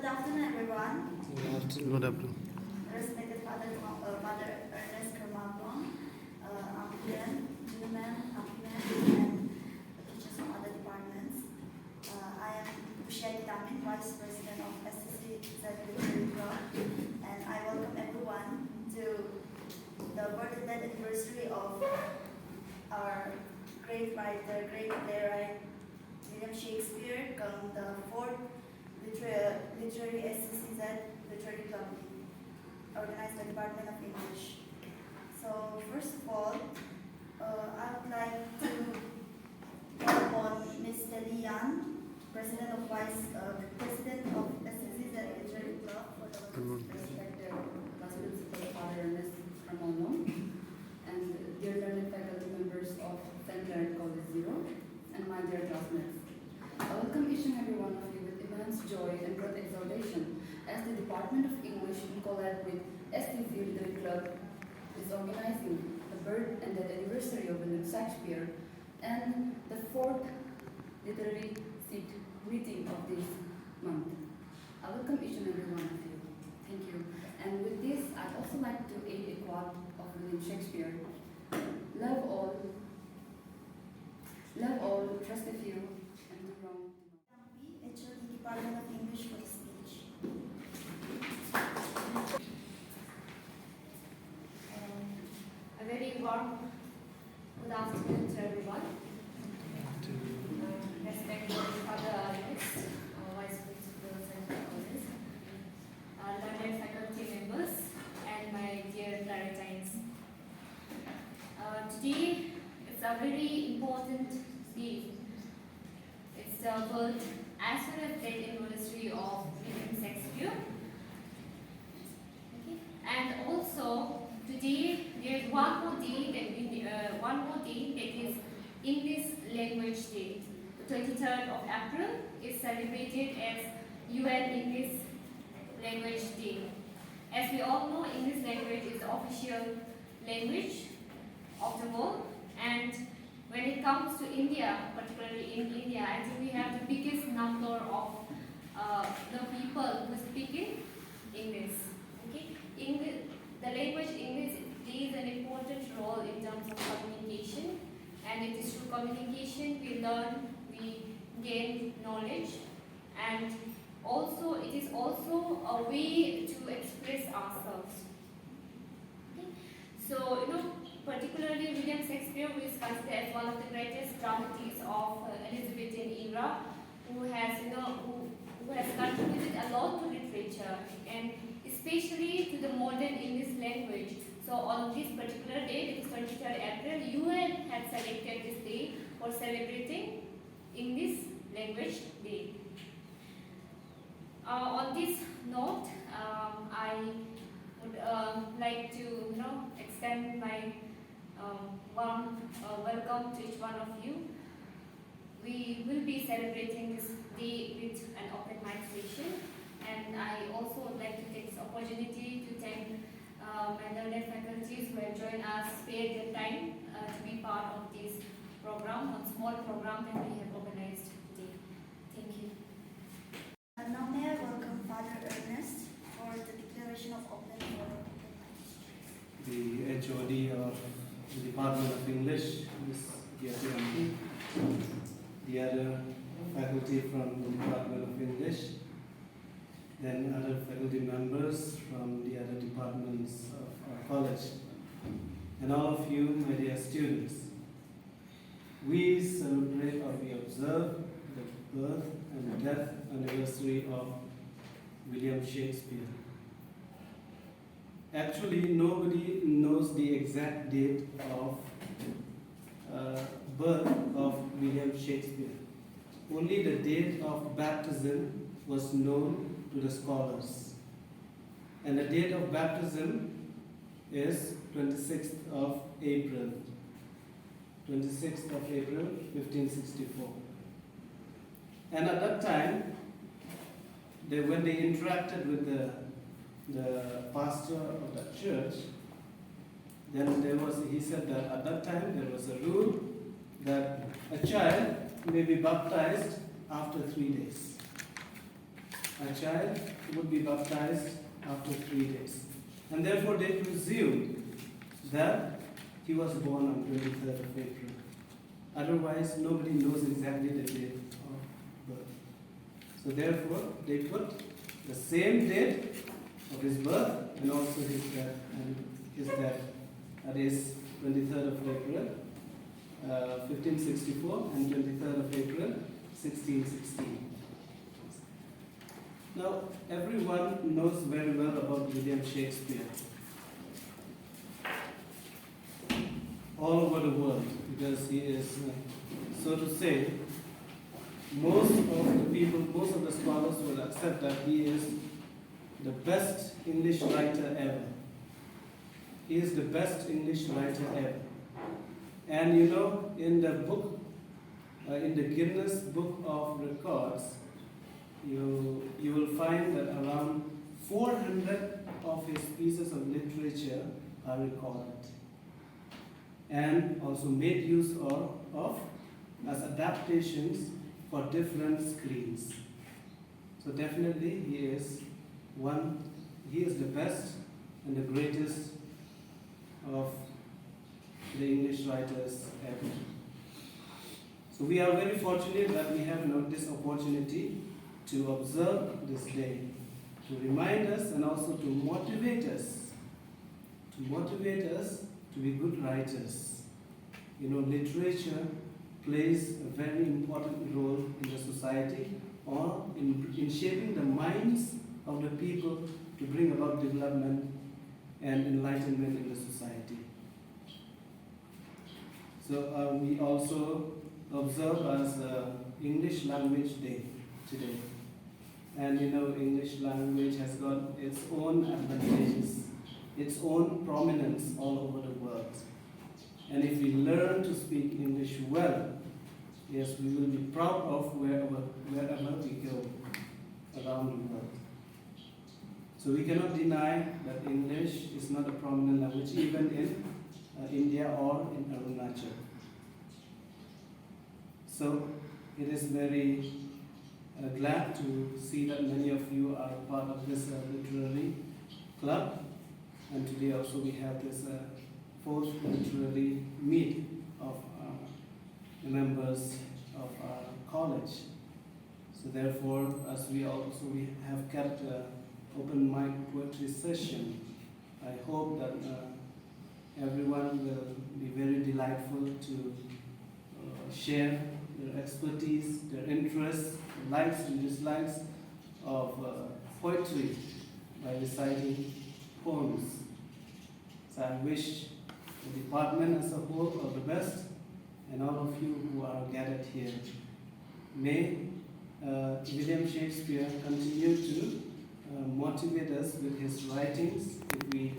afternoon, everyone. Good afternoon. Respected Father Ernest Kermagong, Ampian, Gentlemen, Ampian, and teachers from other departments. I am Ushai Tamin, Vice President of SCC Literary Club, and I welcome everyone to the birth and death anniversary of our great writer, great playwright, William Shakespeare, the fourth literary SCCZ Literary Club, organized by the Department of English. So first of all, I would like to call on Ms. Telly Yan, President of SCCZ Literary Club, for the Respected Class Principal Father Ernest Kermagong, and dear learned faculty members of Claret College Ziro, and my dear classmates. I welcome each and every one of you with immense joy and great exaltation as the Department of English, in collab with STZ Literary Club, is organizing the birth and death anniversary of William Shakespeare and the fourth literary seat meeting of this month. I welcome each and every one of you. Thank you. And with this, I'd also like to add a quote of William Shakespeare. Love all, trust a few, and do wrong. HOD Department of English, for the speech. A very warm good afternoon to everyone. Respected Father Alex, Vice Principal Central College, learned faculty members, and my dear Claretines. Today it's a very important day. It's the birth as well as death anniversary of William Shakespeare. Okay. And also today there is one more day that is English Language Day. The 23rd of April is celebrated as UN English Language Day. As we all know, English language is the official language of the world, and when it comes to India, particularly in India, I think we have the biggest number of the people who speak in English. Okay, the language English plays an important role in terms of communication, and it is through communication we learn, we gain knowledge, and also it is also a way to express ourselves. Okay? So particularly William Shakespeare, who is considered as one of the greatest dramatists of Elizabethan era, who has contributed a lot to literature and especially to the modern English language. So on this particular day, that is 23rd April, UN had selected this day for celebrating English Language Day. On this note, I would like to extend my warm welcome to each one of you. We will be celebrating this day with an open mic session, and I also would like to take this opportunity to thank my learned faculties who have joined us, spared their time to be part of this program, one small program that we have organized today. Thank you. And now may I welcome Father Ernest for the declaration of open for The HOD of the Department of English, Ms. Gyati, the other faculty from the Department of English, then other faculty members from the other departments of our college, and all of you, my dear students. We celebrate or we observe the birth and the death anniversary of William Shakespeare. Actually, nobody knows the exact date of birth of William Shakespeare. Only the date of baptism was known to the scholars. And the date of baptism is 26th of April. 26th of April, 1564. And at that time, when they interacted with the pastor of that church, then he said that at that time there was a rule that a child may be baptized after 3 days. a child would be baptized after 3 days. And therefore they presumed that he was born on 23rd of April. Otherwise, nobody knows exactly the date of birth. So therefore, they put the same date of his birth and also his death. That is 23rd of April, 1564 and 23rd of April, 1616. Now, everyone knows very well about William Shakespeare. All over the world, because he is, so to say, most of the scholars will accept that he is the best English writer ever. He is the best English writer ever. And you know, in the book, in the Guinness Book of Records, you will find that around 400 of his pieces of literature are recorded and also made use of as adaptations for different screens. So definitely he is the best and the greatest of the English writers ever. So we are very fortunate that we have now this opportunity to observe this day, to remind us and also to motivate us to be good writers. You know, literature plays a very important role in the society or in shaping the minds of the people to bring about development and enlightenment in the society. So we also observe as English Language Day today. And you know, English language has got its own advantages, its own prominence all over the world. And if we learn to speak English well, yes, we will be proud of wherever we go around the world. So we cannot deny that English is not a prominent language even in India or in Arunachal. So it is very glad to see that many of you are part of this literary club. And today also we have this fourth literary meet of the members of our college. So therefore, as we have kept an open mic poetry session, I hope that everyone will be very delightful to share their expertise, their interests, likes and dislikes of poetry by reciting poems. So I wish the department as a whole all the best, and all of you who are gathered here. May William Shakespeare continue to motivate us with his writings, if we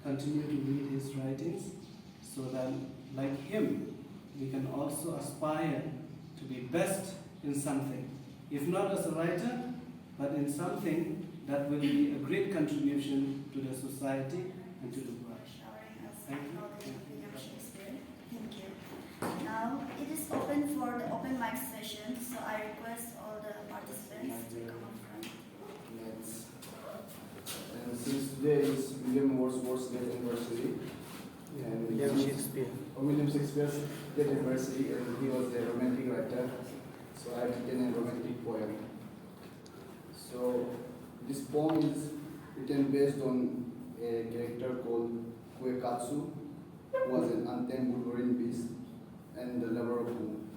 continue to read his writings, so that like him, we can also aspire to be best in something. If not as a writer, but in something that will be a great contribution to the society and to the world. Showering us Thank you. knowledge of William Shakespeare. Thank you. Now it is open for the open mic session, so I request all the participants to come up front. And since today is William Wordsworth's death anniversary, and William Shakespeare. William Shakespeare's death anniversary, and he was a romantic writer, so I have written a romantic poem. So this poem is written based on a character called Kuekatsu, who was an untamed Wolverine beast and the lover of whom.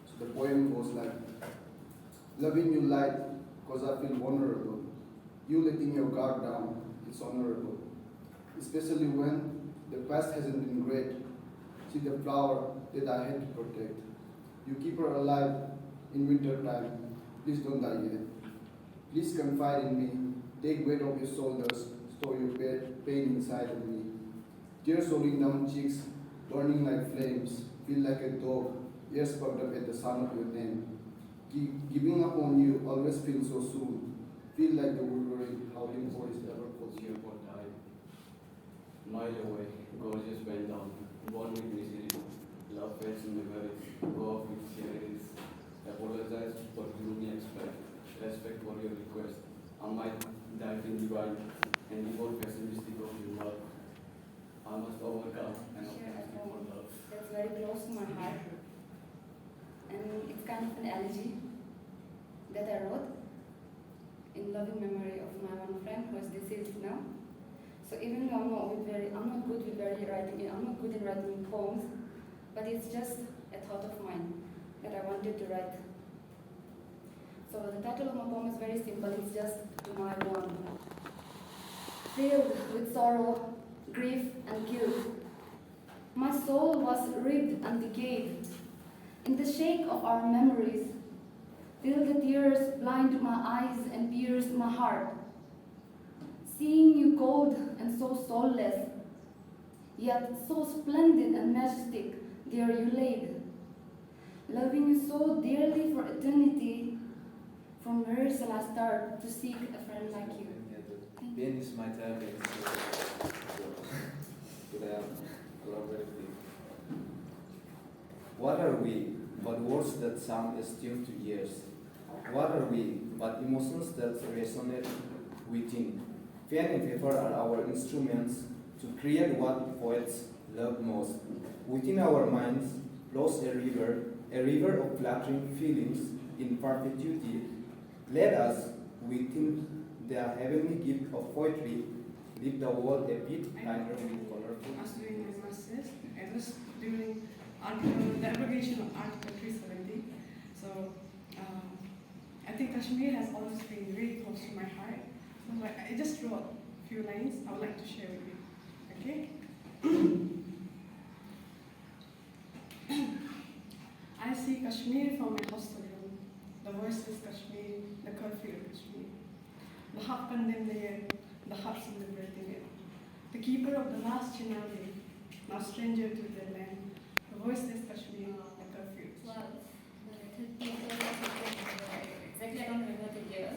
So the poem goes like, loving you light, cause I feel vulnerable. You letting your guard down, it's honorable. Especially when the past hasn't been great. See the flower that I had to protect. You keep her alive in winter time. Please don't die yet. Please confide in me. Take weight off your shoulders. Store your pain inside of me. Tears rolling down cheeks, burning like flames. Feel like a dog, ears perked up at the sound of your name. Giving up on you always feels so soon. Feel like the Wolverine howling for his ever Was here for time. Mile away, gorgeous bend down, born with misery. Love fades in memories, go off with charities. Apologize for gloomy expect. Respect for your request. right, and before pessimistic of love, I must overcome and Share a optimistic poem for love. that's very close to my heart, and it's kind of an elegy that I wrote in loving memory of my one friend who is deceased now. So even though I'm not good with writing, I'm not good in writing poems, but it's just a thought of mine that I wanted to write. So the title of my poem is very simple. It's just to my one. Filled with sorrow, grief, and guilt, my soul was rigged and decayed. In the shake of our memories, till the tears blind my eyes and pierce my heart. Seeing you cold and so soulless, yet so splendid and majestic, there you laid. Loving you so dearly for eternity, from where shall I start to seek a friend like you? Ben is my target, so I am collaborative. What are we but words that sound still to ears? What are we but emotions that resonate within? Pen and paper are our instruments to create what poets love most. Within our minds flows a river of flattering feelings in perpetuity. Let us, within the heavenly gift of poetry, leave the world a bit kinder with colorful. I was doing my master's. I was doing the abrogation of Article 370. So I think Kashmir has always been really close to my heart. So I just wrote a few lines I would like to share with you. Okay? I see Kashmir from my hostel room. The voiceless Kashmir, the curfew of Kashmir. The heart condemned the air, the heart celebrating it. The keeper of the last Chinali, now stranger to their land. The voiceless Kashmir, the curfew. Well, exactly I don't remember the year.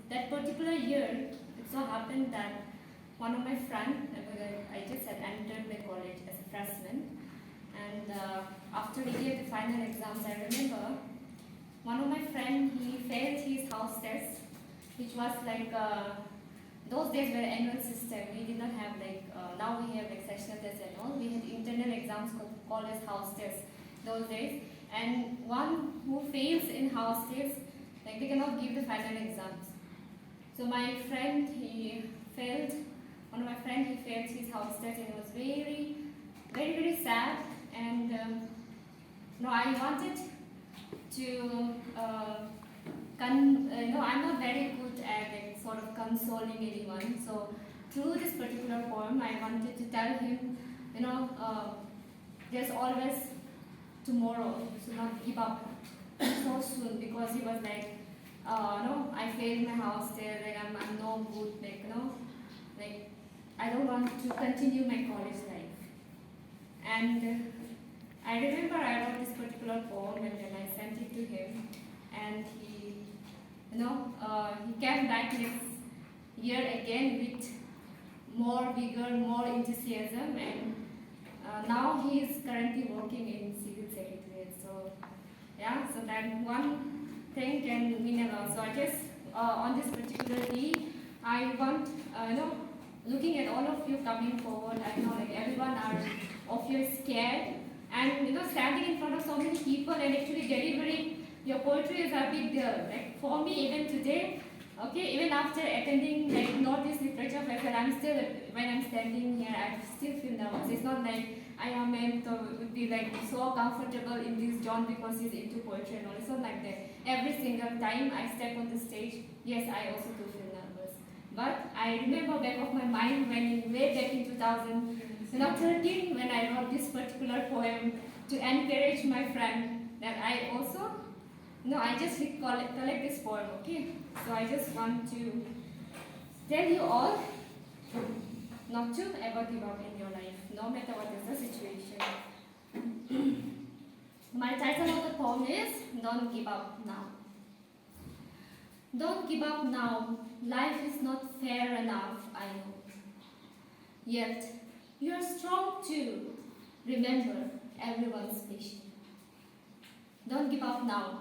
That particular year, it so happened that one of my friends, I just had entered my college as a freshman, and after we gave the final exams, I remember one of my friends, he failed his house test, which was like, those days were annual system. We did not have like, now we have like sectional tests and all. We had internal exams called as house tests those days. And one who fails in house tests, like they cannot give the final exams. So my friend, he failed, one of my friends, he failed his house test, and it was very, very, very sad. And no, I wanted to, I'm not very good at like, sort of consoling anyone. So through this particular poem, I wanted to tell him, there's always tomorrow, so not give up so soon, because he was like, no, I failed my house there, like I'm no good, like I don't want to continue my college life. And I remember I wrote this particular poem and then I sent it to him, and he came back next year again with more vigor, more enthusiasm, and now he is currently working in civil secretariat. So yeah, so that one thing can mean a lot. So I guess on this particular day, I want, looking at all of you coming forward, I know like everyone of you is scared, and standing in front of so many people and actually delivering your poetry is a big deal. Like for me, even today, okay, even after attending like Northeast Literature Festival, when I'm standing here, I still feel nervous. It's not like I am meant to would be like so comfortable in this John because he's into poetry and all. It's not like that. Every single time I step on the stage, yes, I also do feel nervous. But I remember back of my mind when way back in 2013, when I wrote this particular poem to encourage my friend, that I also, I just collect this poem, okay? So I just want to tell you all not to ever give up in your life, no matter what is the situation. My title of the poem is Don't Give Up Now. Don't give up now. Life is not fair enough, I know. Yet, you are strong too. Remember, everyone's patient. Don't give up now.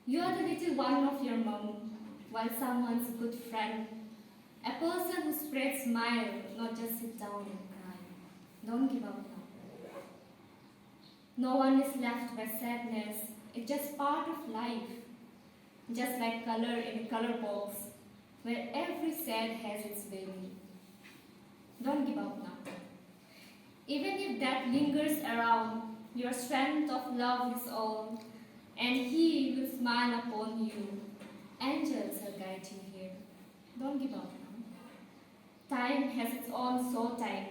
You are the little one of your mom. while someone's a good friend. A person who spreads smile, not just sit down and cry. Don't give up now. No one is left by sadness. It's just part of life. Just like color in a color box, where every shade has its value. Don't give up now. Even if that lingers around, your strength of love is all, and He will smile upon you. Angels are guiding here. Don't give up now. Time has its own show time.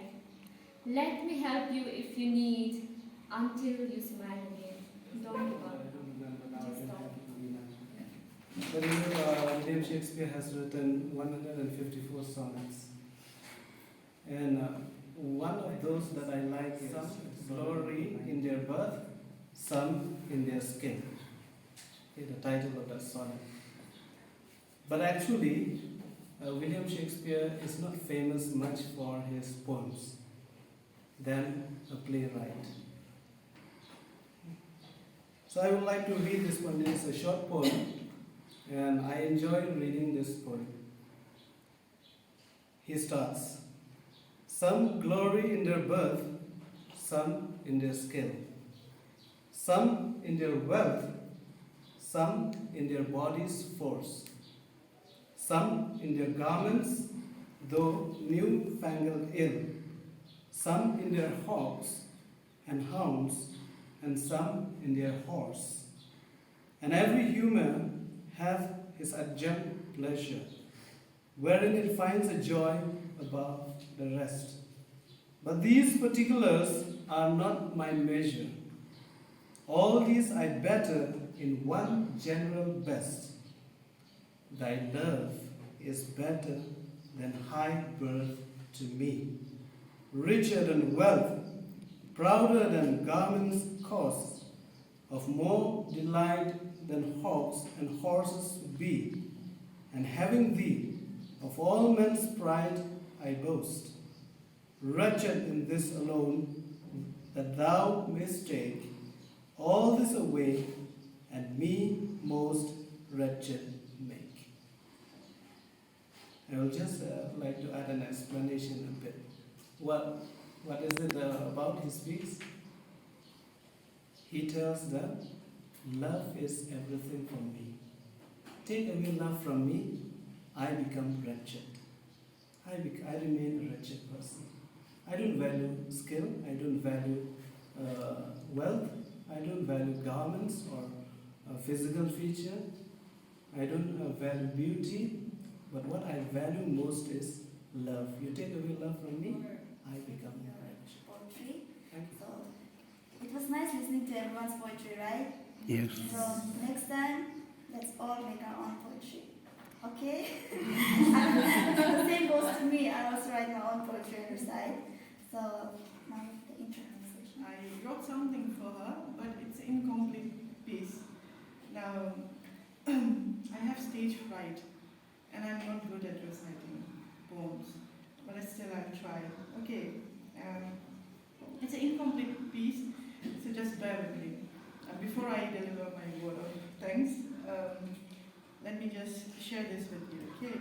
Let me help you if you need, until you smile again. Don't give up. Just don't. But William Shakespeare has written 154 sonnets. And one of those that I like is some glory in their birth, some in their skin. Okay, the title of that sonnet. But actually, William Shakespeare is not famous much for his poems than a playwright. So I would like to read this poem. It's a short poem, and I enjoy reading this poem. He starts, some glory in their birth, some in their skill, some in their wealth, some in their body's force, some in their garments, though new-fangled ill, some in their hawks and hounds, and some in their horse. And every humour hath his adjunct pleasure, wherein it finds a joy above the rest. But these particulars are not my measure. All these I better in one general best. Thy love is better than high birth to me, richer than wealth, prouder than garments cost, of more delight than hawks and horses be, and having thee, of all men's pride I boast. Wretched in this alone, that thou mayst take all this away, and me most wretched make. I will just like to add an explanation a bit. What is it about he speaks? He tells that love is everything for me. Take away love from me, I become wretched. I remain a wretched person. I don't value skill, I don't value wealth, I don't value garments or physical feature, I don't value beauty, but what I value most is love. You take away love from me, I become wretched. Poetry. Thank you. So it was nice listening to everyone's poetry, right? Yes. So next time, let's all make our own poetry. Okay? The same goes to me. I also write my own poetry on the side. So now the introduction. I wrote something for her, but it's an incomplete piece. Now, I have stage fright, and I'm not good at reciting poems, but I'll try. Okay, it's an incomplete piece, so just bear with me. Before I deliver my word of thanks, let me just share this with you, okay?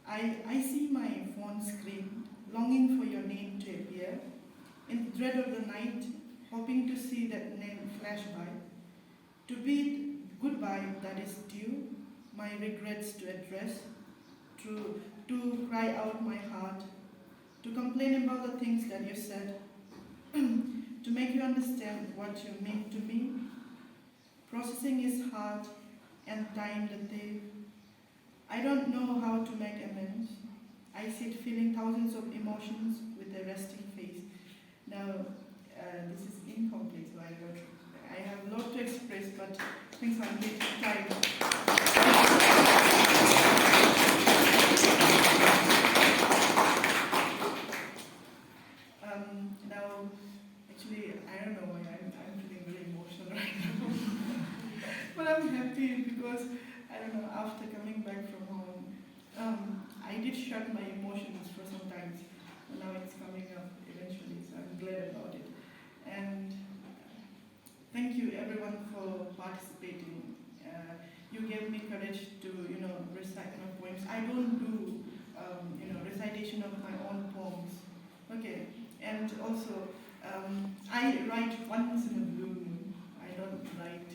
I see my phone screen, longing for your name to appear, in dread of the night, hoping to see that name flash by, to bid goodbye that is due, my regrets to address, to cry out my heart, to complain about the things that you said, to make you understand what you mean to me. Processing is hard and time the thief. I don't know how to make amends. I sit feeling thousands of emotions with a resting face. Now, this is incomplete, so I have a lot to express, but things are a bit tight. Now, actually, I don't know why I'm feeling really emotional right now. But I'm happy because, I don't know, after coming back from home, I did shut my emotions for some time, but now it's coming up eventually, so I'm glad about it. And thank you everyone for participating. you gave me courage to, recite my poems. I don't do, recitation of my own poems. Okay, and also, I write once in a blue moon. I don't write